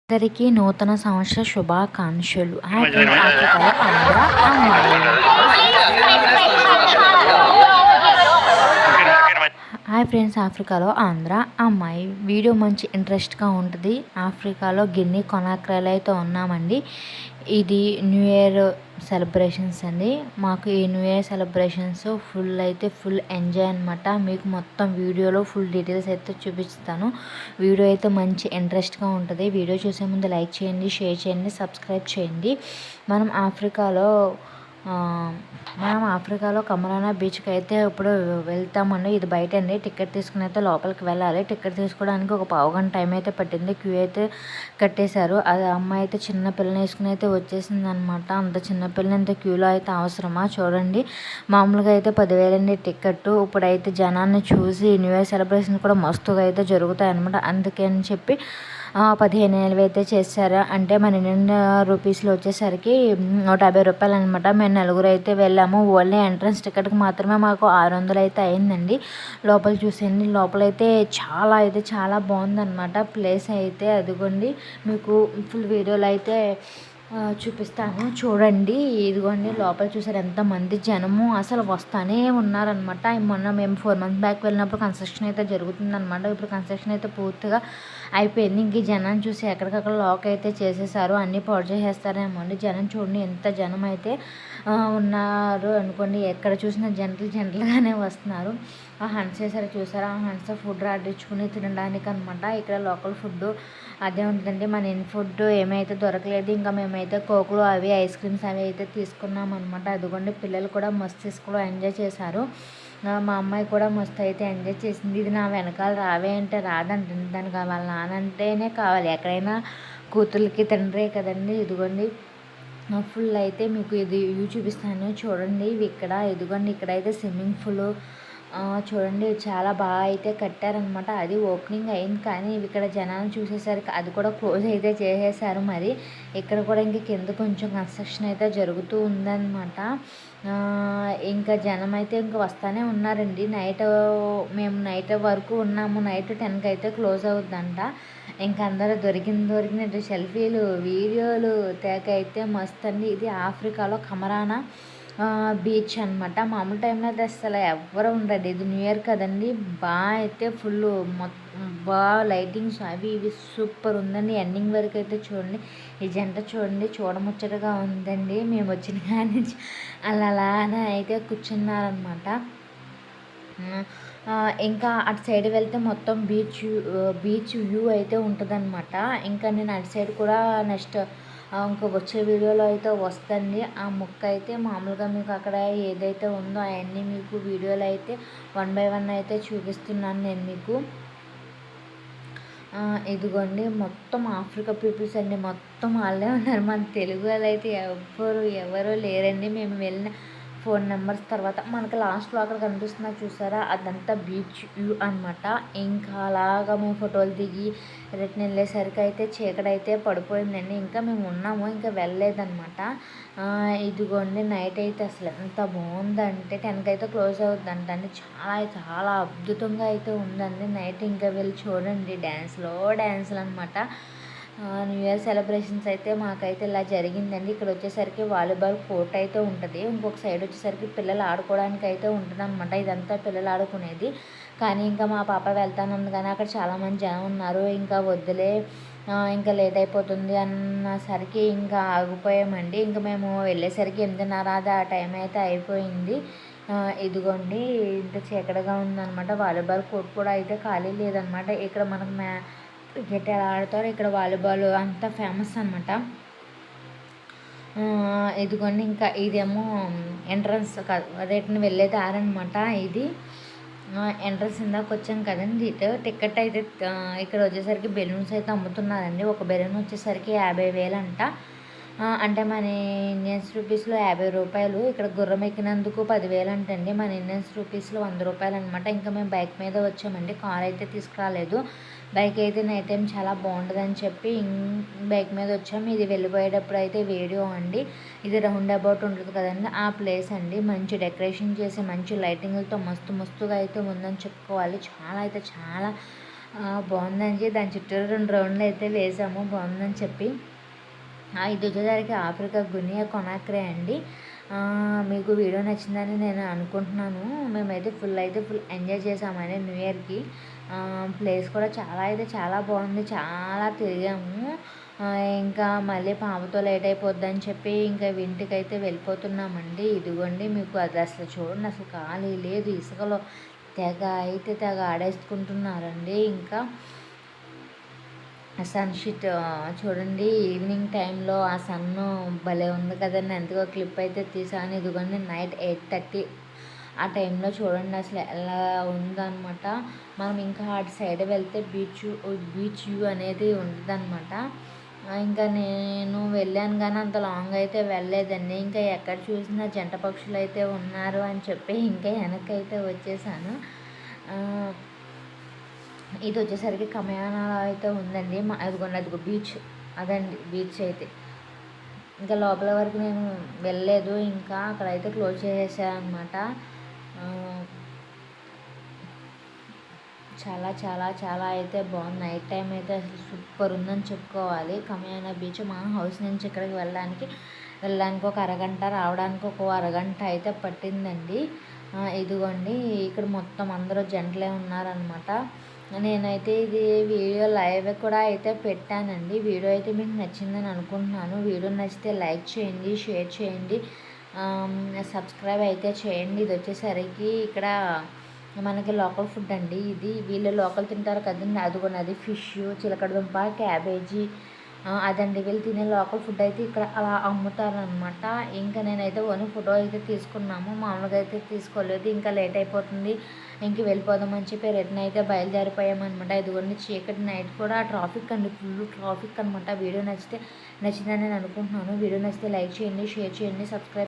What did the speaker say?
అందరికీ నూతన సంవత్సర శుభాకాంక్షలు. హ్యాపీ ఆఫ్రికాలో ఆంధ్ర అమ్మాయి. హాయ్ ఫ్రెండ్స్, ఆఫ్రికాలో ఆంధ్ర అమ్మాయి. వీడియో మంచి ఇంట్రెస్ట్గా ఉంటుంది. ఆఫ్రికాలో గిన్నీ కొనాక్రైలో అయితే ఉన్నామండి. ఇది న్యూ ఇయర్ సెలబ్రేషన్స్ అండి. మాకు ఈ new year celebrations full enjoy అనమాట. మీకు మొత్తం వీడియోలో ఫుల్ డీటెయిల్స్ అయితే చూపిస్తాను. వీడియో అయితే మంచి ఇంట్రెస్ట్గా ఉంటుంది. వీడియో చూసే ముందు లైక్ చేయండి, షేర్ చేయండి, సబ్స్క్రైబ్ చేయండి. మనం ఆఫ్రికాలో కమరానా బీచ్కి అయితే ఇప్పుడు వెళ్తామండి. ఇది బయట అండి. టికెట్ తీసుకుని అయితే లోపలికి వెళ్ళాలి. టికెట్ తీసుకోవడానికి ఒక పావుగంట టైం అయితే పట్టింది. క్యూ అయితే కట్టేశారు. అది అమ్మాయి అయితే చిన్న పిల్లని వేసుకుని అయితే వచ్చేసింది అనమాట. అంత చిన్న పిల్లని ఇంత క్యూలో అయితే అవసరమా చూడండి. మామూలుగా అయితే 10,000 అండి టికెట్. ఇప్పుడైతే జనాన్ని చూసి న్యూ ఇయర్ సెలబ్రేషన్ కూడా మస్తుగా అయితే జరుగుతాయి అనమాట. అందుకని చెప్పి 15,000 అయితే చేశారు. అంటే మన ఇండియన్ రూపీస్లో వచ్చేసరికి 150 రూపాయలు అనమాట. మేము నలుగురు అయితే వెళ్ళాము. ఓన్లీ ఎంట్రన్స్ టికెట్కి మాత్రమే మాకు 600 అయితే అయిందండి. లోపల చూసేయండి. లోపలైతే చాలా బాగుందన్నమాట. ప్లేస్ అయితే అదిగోండి. మీకు ఫుల్ వీడియోలో అయితే చూపిస్తాను చూడండి. ఇదిగోండి లోపల చూసారు ఎంతమంది జనము అసలు వస్తానే ఉన్నారనమాట. మొన్న మేము 4 months బ్యాక్ వెళ్ళినప్పుడు కన్స్ట్రక్షన్ అయితే జరుగుతుందనమాట. ఇప్పుడు కన్స్ట్రక్షన్ అయితే పూర్తిగా అయిపోయింది. ఇంక ఈ జనాన్ని చూసి ఎక్కడికక్కడ లాక్ అయితే చేసేసారు. అన్నీ పాడు చేసేస్తారేమో అండి. జనం చూడండి ఎంత జనం అయితే ఉన్నారు అనుకోండి. ఎక్కడ చూసినా జంటలుగానే వస్తున్నారు. ఆ హన్స్ చేసారు చూసారా, ఆ హన్స్ ఫుడ్ రాడించుకుని తినడానికి అనమాట. ఇక్కడ లోకల్ ఫుడ్ అదే ఉంటుందండి. మన ఇన్ ఫుడ్ ఏమైతే దొరకలేదు. ఇంకా మేమైతే కోకులు అవి ఐస్ క్రీమ్స్ అవి అయితే తీసుకున్నాం అనమాట. అదిగోండి పిల్లలు కూడా మస్తు తీసుకుని ఎంజాయ్ చేశారు. మా అమ్మాయి కూడా మస్తు అయితే ఎంజాయ్ చేసింది. ఇది నా వెనకాల రావే అంటే రాదంటుంది. దానికి వాళ్ళ నాన్న అంటేనే కావాలి. ఎక్కడైనా కూతుర్లకి తండ్రే కదండి. ఇదిగోండి ఫుల్ అయితే మీకు ఇది వ్యూ చూపిస్తాను చూడండి. ఇదిగోండి ఇక్కడైతే స్విమ్మింగ్ పూల్ చూడండి చాలా బాగా అయితే కట్టారనమాట. అది ఓపెనింగ్ అయింది కానీ ఇక్కడ జనాలు చూసేసరికి అది కూడా క్లోజ్ అయితే చేసేసారు. మరి ఇక్కడ కూడా ఇంక కింద కొంచెం కన్స్ట్రక్షన్ అయితే జరుగుతూ ఉందన్నమాట. ఇంకా జనం అయితే ఇంక వస్తూనే ఉన్నారండి. మేము నైట్ వరకు ఉన్నాము. నైట్ 10కి అయితే క్లోజ్ అవుద్దంట. ఇంక అందరూ దొరికినట్టు సెల్ఫీలు వీడియోలు తేక అయితే మస్తు అండి. ఇది ఆఫ్రికాలో కమరానా బీచ్ అనమాట. మామూలు టైంలో అయితే అసలు ఎవ్వరు ఉండదు. ఇది న్యూ ఇయర్ కదండి. బాగా అయితే ఫుల్ బాగా లైటింగ్స్ అవి ఇవి సూపర్ ఉందండి. ఎండింగ్ వరకు అయితే చూడండి. ఈ జంట చూడండి చూడముచ్చటగా ఉందండి. మేము వచ్చిన కానీ అలానే అయితే కూర్చున్నారనమాట. ఇంకా అటు సైడ్ వెళ్తే మొత్తం బీచ్ వ్యూ అయితే ఉంటుందన్నమాట. ఇంకా నేను అటు సైడ్ కూడా నెక్స్ట్ ఇంకా వచ్చే వీడియోలో అయితే వస్తుంది. ఆ ముక్క అయితే మామూలుగా మీకు అక్కడ ఏదైతే ఉందో అవన్నీ మీకు వీడియోలో అయితే 1 by 1 అయితే చూపిస్తున్నాను నేను మీకు. ఇదిగోండి మొత్తం ఆఫ్రికా పీపుల్స్ అండి. మొత్తం వాళ్ళే ఉన్నారు. మన తెలుగు వాళ్ళు అయితే ఎవరు లేరండి. మేము వెళ్ళిన 4 నెంబర్స్ తర్వాత మనకి లాస్ట్లో అక్కడ కనిపిస్తున్నా చూసారా, అదంతా బీచ్ వ్యూ అనమాట. ఇంకా అలాగా మేము ఫోటోలు దిగి రిటర్న్ వెళ్ళేసరికి అయితే చీకటైతే పడిపోయిందండి. ఇంకా మేము ఉన్నాము, ఇంకా వెళ్ళలేదన్నమాట. ఇదిగోండి నైట్ అయితే అసలు ఎంత బాగుందంటే 10కి అయితే క్లోజ్ అవుతుందంట అండి. చాలా అద్భుతంగా అయితే ఉందండి నైట్. ఇంకా వెళ్ళి చూడండి డ్యాన్సులు అనమాట. న్యూ ఇయర్ సెలబ్రేషన్స్ అయితే మాకైతే ఇలా జరిగిందండి. ఇక్కడ వచ్చేసరికి వాలీబాల్ కోర్ట్ అయితే ఉంటుంది. ఇంకొక సైడ్ వచ్చేసరికి పిల్లలు ఆడుకోవడానికి అయితే ఉంటుంది అనమాట. ఇదంతా పిల్లలు ఆడుకునేది. కానీ ఇంకా మా పాప వెళ్తానంది కానీ అక్కడ చాలామంది జనం ఉన్నారు. ఇంకా వద్దులే ఇంకా లేట్ అయిపోతుంది అన్నసరికి ఇంకా ఆగిపోయామండి. ఇంకా మేము వెళ్ళేసరికి 8:30 ఆ టైం అయితే అయిపోయింది. ఇదిగోండి ఇంత చీకటిగా ఉందన్నమాట. వాలీబాల్ కోర్ట్ కూడా అయితే ఖాళీ లేదనమాట. ఇక్కడ మనకు క్రికెట్ ఎలా ఆడతారో ఇక్కడ వాలీబాల్ అంతా ఫేమస్ అనమాట. ఇదిగోండి ఇంకా ఇదేమో ఎంట్రన్స్ రిటర్న్ వెళ్ళే దారి అనమాట. ఇది ఎంట్రన్స్ ఇందాక వచ్చాం కదండి. టికెట్ అయితే ఇక్కడ వచ్చేసరికి బెలూన్స్ అయితే అమ్ముతున్నారండి. ఒక బెలూన్ వచ్చేసరికి 50,000 అంట. అంటే మన ఇండియన్స్ రూపీస్లో 50 రూపాయలు. ఇక్కడ గుర్రం ఎక్కినందుకు 10,000 అంటండి. మన ఇండియన్స్ రూపీస్లో 100 రూపాయలు అనమాట. ఇంకా మేము బైక్ మీద వచ్చామండి. కార్ అయితే తీసుకురాలేదు. బైక్ అయితే నైట్ టైం చాలా బాగుంటుందని చెప్పి బైక్ మీద వచ్చాము. ఇది వెళ్ళిపోయేటప్పుడు అయితే వీడియో అండి. ఇది రౌండ్ అబౌట్ ఉంటుంది కదండి, ఆ ప్లేస్ అండి. మంచి డెకరేషన్ చేసి మంచి లైటింగ్లతో మస్తుగా అయితే ఉందని చెప్పుకోవాలి. చాలా బాగుందండి. దాని చుట్టూరు 2 రౌండ్లు అయితే వేసాము బాగుందని చెప్పి. ఇది వచ్చేసరికి ఆఫ్రికా గునియా కొనాక్రే అండి. మీకు వీడియో నచ్చిందని నేను అనుకుంటున్నాను. మేమైతే ఫుల్ ఎంజాయ్ చేసామండి న్యూ ఇయర్కి. ప్లేస్ కూడా చాలా బాగుంది. చాలా తిరిగాము. ఇంకా మళ్ళీ పాపతో లేట్ అయిపోద్దని చెప్పి ఇంకా ఇంటికైతే వెళ్ళిపోతున్నామండి. ఇదిగోండి మీకు అది అసలు చూడండి, అసలు ఖాళీ లేదు. ఇసుకలో తెగ ఆడేసుకుంటున్నారండి. ఇంకా సన్‌షిట్ చూడండి, ఈవినింగ్ టైంలో ఆ సన్ను భలే ఉంది కదండీ. అందుకే ఒక క్లిప్ అయితే తీసాను. ఇదిగోండి నైట్ 8:30 ఆ టైంలో చూడండి అసలు ఎలా ఉందనమాట. మనం ఇంకా అటు సైడ్ వెళ్తే బీచ్ వ్యూ అనేది ఉంటుందన్నమాట. ఇంకా నేను వెళ్ళాను కానీ అంత లాంగ్ అయితే వెళ్ళలేదండి. ఇంకా ఎక్కడ చూసినా జంట పక్షులు అయితే ఉన్నారు అని చెప్పి ఇంకా వెనక్కైతే వచ్చేసాను. ఇది వచ్చేసరికి కమయానాలో అయితే ఉందండి. అదిగో బీచ్, అదండి బీచ్ అయితే. ఇంకా లోపల వరకు నేను వెళ్ళలేదు. ఇంకా అక్కడైతే క్లోజ్ చేసేసారనమాట. చాలా అయితే బాగుంది. నైట్ టైం అయితే అసలు సూపర్ ఉందని చెప్పుకోవాలి. కమయానా బీచ్ మా హౌస్ నుంచి ఇక్కడికి వెళ్ళడానికి ఒక అరగంట, రావడానికి ఒక అరగంట అయితే పట్టిందండి. ఇదిగోండి ఇక్కడ మొత్తం అందరూ జంటలే ఉన్నారనమాట. నేనైతే ఇది వీడియో లైవ్ కూడా అయితే పెట్టానండి. వీడియో అయితే మీకు నచ్చిందని అనుకుంటున్నాను. వీడియో నచ్చితే లైక్ చేయండి, షేర్ చేయండి, సబ్స్క్రైబ్ అయితే చేయండి. ఇది వచ్చేసరికి ఇక్కడ మనకి లోకల్ ఫుడ్ అండి. ఇది వీళ్ళు లోకల్ తింటారు కదండి. అది ఫిష్, చిలకడదుంప, క్యాబేజీ, అదండి వీళ్ళు తినే లోకల్ ఫుడ్ అయితే ఇక్కడ అలా అమ్ముతారనమాట. ఇంకా నేనైతే ఓన్లీ ఫోటో అయితే తీసుకున్నాము. మామూలుగా అయితే తీసుకోలేదు. ఇంకా లేట్ అయిపోతుంది, ఇంక వెళ్ళిపోదామని చెప్పి రిటర్న్ అయితే బయలుదేరిపోయామన్నమాట. ఇదిగోండి చీకటి నైట్ కూడా ట్రాఫిక్ అండి, ఫుల్ ట్రాఫిక్ అనమాట. వీడియో నచ్చిందని నేను అనుకుంటున్నాను. వీడియో నచ్చితే లైక్ చేయండి, షేర్ చేయండి, సబ్స్క్రైబ్